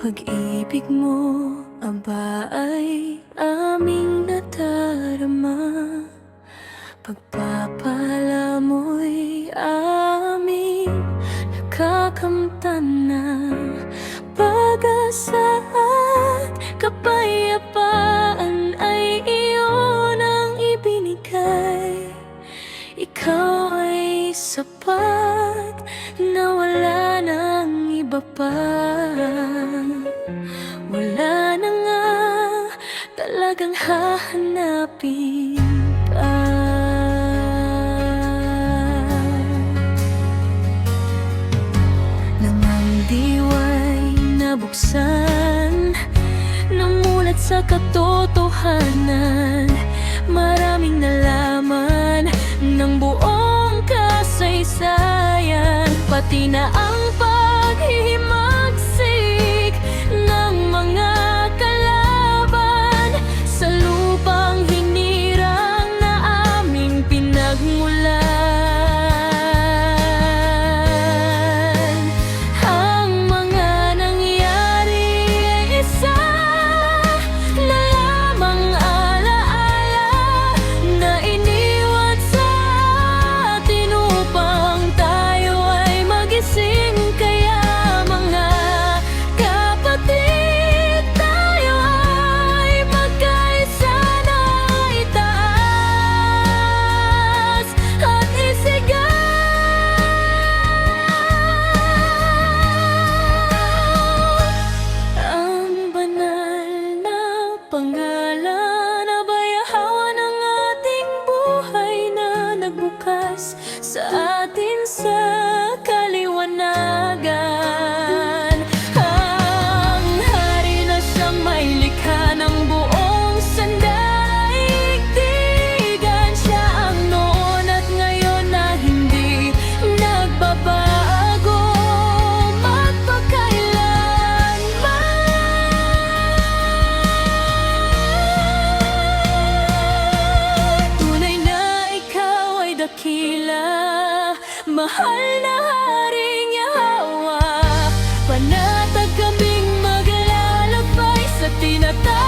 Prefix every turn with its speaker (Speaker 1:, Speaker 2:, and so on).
Speaker 1: Pag-ibig mo, aba ay aming nadarama. Pagpapala mo'y aming nakakamtan na. Pag-asa at kapayapaan ay iyon ang ibinigay. Ikaw ay sapat na wala nang iba pa. Wala na nga talagang hahanapin pa. Nang ang diwa'y nabuksan, namulat sa katotohanan, maraming nalaman ng buong kasaysayan, pati na ang paghihimagsik ng mga kalaban sa lupang hinirang na aming pinagmulan. Ang mga nangyari ay isa na lamang alaala na iniwan sa atin upang tayo ay magising. Kaya mga kapatid, tayo ay magkaisa na itaas at isigaw ang banal na pangalan, abayahawan ng ating buhay na nagbukas sa atin sa kaliwanagan. Ang hari na siyang may likha ng buong sandaigdigan, siya ang noon at ngayon na hindi nagbabago magpakailanman. Tunay na ikaw ay dakila, mahal na Haring Yahweh, panatag kaming maglalakbay sa tinatawag